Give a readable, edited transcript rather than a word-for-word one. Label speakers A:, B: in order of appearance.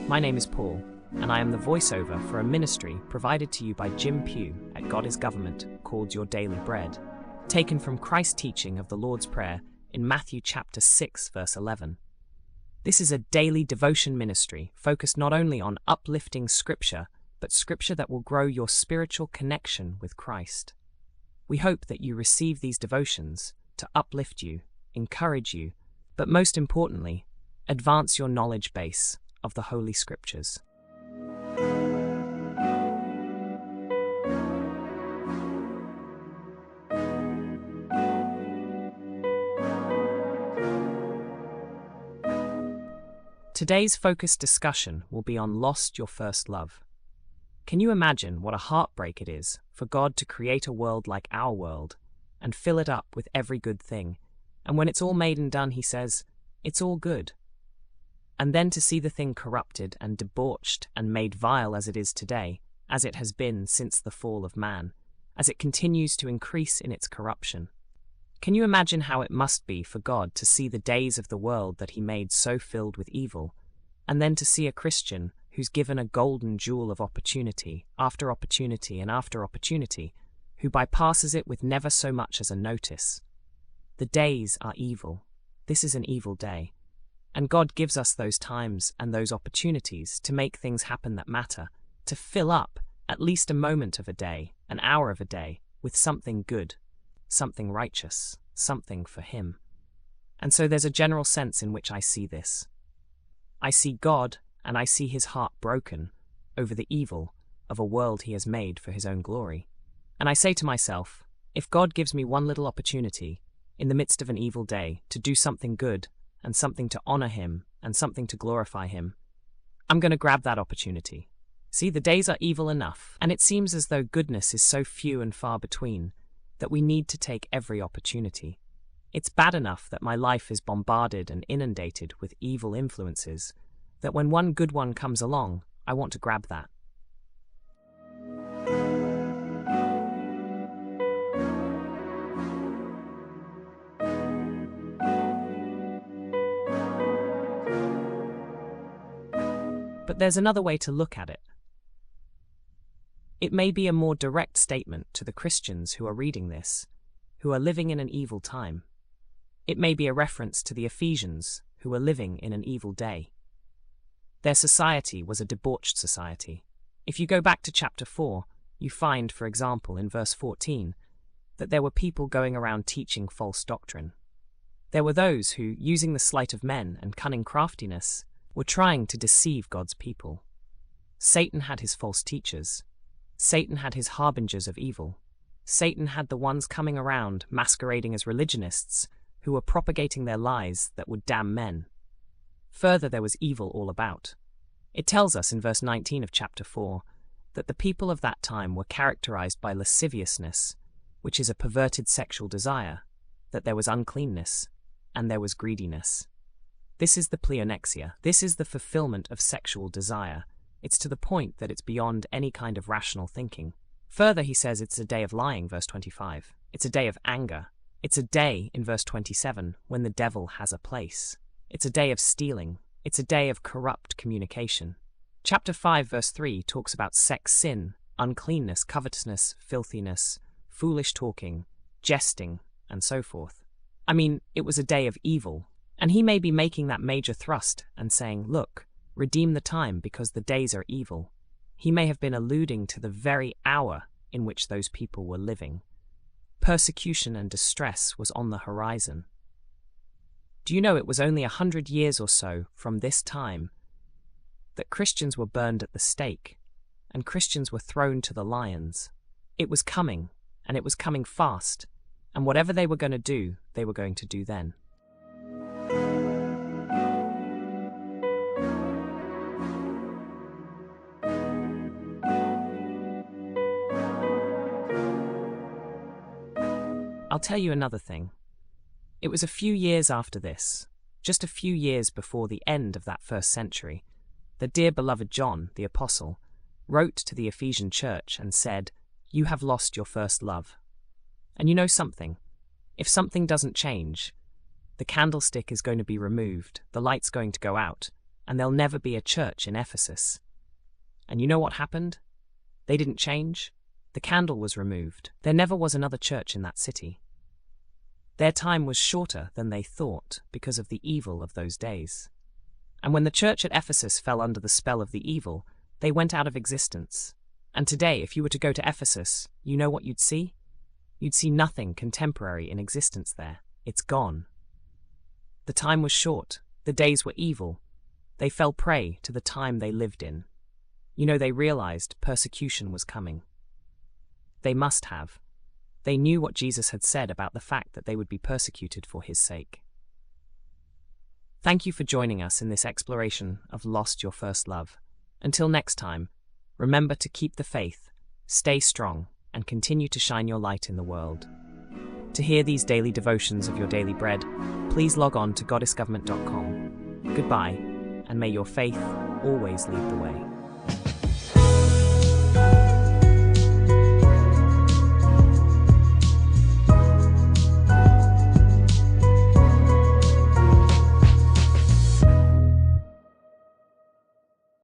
A: My name is Paul, and I am the voiceover for a ministry provided to you by Kym Coan at God is Government called Your Daily Bread, taken from Christ's teaching of the Lord's Prayer in Matthew chapter 6, verse 11. This is a daily devotion ministry focused not only on uplifting scripture, but scripture that will grow your spiritual connection with Christ. We hope that you receive these devotions to uplift you, encourage you, but most importantly, advance your knowledge base of the Holy Scriptures. Today's focused discussion will be on Lost Your First Love. Can you imagine what a heartbreak it is for God to create a world like our world and fill it up with every good thing, and when it's all made and done, he says, it's all good. And then to see the thing corrupted and debauched and made vile as it is today, as it has been since the fall of man, as it continues to increase in its corruption. Can you imagine how it must be for God to see the days of the world that he made so filled with evil, and then to see a Christian who's given a golden jewel of opportunity after opportunity and after opportunity, who bypasses it with never so much as a notice? The days are evil. This is an evil day. And God gives us those times and those opportunities to make things happen that matter, to fill up at least a moment of a day, an hour of a day, with something good, something righteous, something for him. And so there's a general sense in which I see this. I see God, and I see his heart broken over the evil of a world he has made for his own glory. And I say to myself, if God gives me one little opportunity in the midst of an evil day to do something good and something to honor him and something to glorify him, I'm going to grab that opportunity. See, the days are evil enough, and it seems as though goodness is so few and far between that we need to take every opportunity. It's bad enough that my life is bombarded and inundated with evil influences, that when one good one comes along, I want to grab that. But there's another way to look at it. It may be a more direct statement to the Christians who are reading this, who are living in an evil time. It may be a reference to the Ephesians who are living in an evil day. Their society was a debauched society. If you go back to chapter 4, you find, for example, in verse 14, that there were people going around teaching false doctrine. There were those who, using the sleight of men and cunning craftiness, were trying to deceive God's people. Satan had his false teachers. Satan had his harbingers of evil. Satan had the ones coming around masquerading as religionists who were propagating their lies that would damn men. Further, there was evil all about. It tells us in verse 19 of chapter 4 that the people of that time were characterized by lasciviousness, which is a perverted sexual desire, that there was uncleanness, and there was greediness. This is the pleonexia. This is the fulfillment of sexual desire. It's to the point that it's beyond any kind of rational thinking. Further, he says it's a day of lying, verse 25. It's a day of anger. It's a day, in verse 27, when the devil has a place. It's a day of stealing. It's a day of corrupt communication. Chapter 5, verse 3 talks about sex sin, uncleanness, covetousness, filthiness, foolish talking, jesting, and so forth. I mean, it was a day of evil. And he may be making that major thrust and saying, look, redeem the time because the days are evil. He may have been alluding to the very hour in which those people were living. Persecution and distress was on the horizon. Do you know it was only 100 years or so from this time that Christians were burned at the stake and Christians were thrown to the lions? It was coming, and it was coming fast, and whatever they were going to do, they were going to do then. I'll tell you another thing. It was a few years after this, just a few years before the end of that first century, that dear beloved John, the apostle, wrote to the Ephesian church and said, "You have lost your first love." And you know something? If something doesn't change, the candlestick is going to be removed, the light's going to go out, and there'll never be a church in Ephesus. And you know what happened? They didn't change. The candle was removed. There never was another church in that city. Their time was shorter than they thought because of the evil of those days. And when the church at Ephesus fell under the spell of the evil, they went out of existence. And today, if you were to go to Ephesus, you know what you'd see? You'd see nothing contemporary in existence there. It's gone. The time was short. The days were evil. They fell prey to the time they lived in. You know, they realized persecution was coming. They must have. They knew what Jesus had said about the fact that they would be persecuted for his sake. Thank you for joining us in this exploration of Lost Your First Love. Until next time, remember to keep the faith, stay strong, and continue to shine your light in the world. To hear these daily devotions of your daily bread, please log on to goddessgovernment.com. Goodbye, and may your faith always lead the way.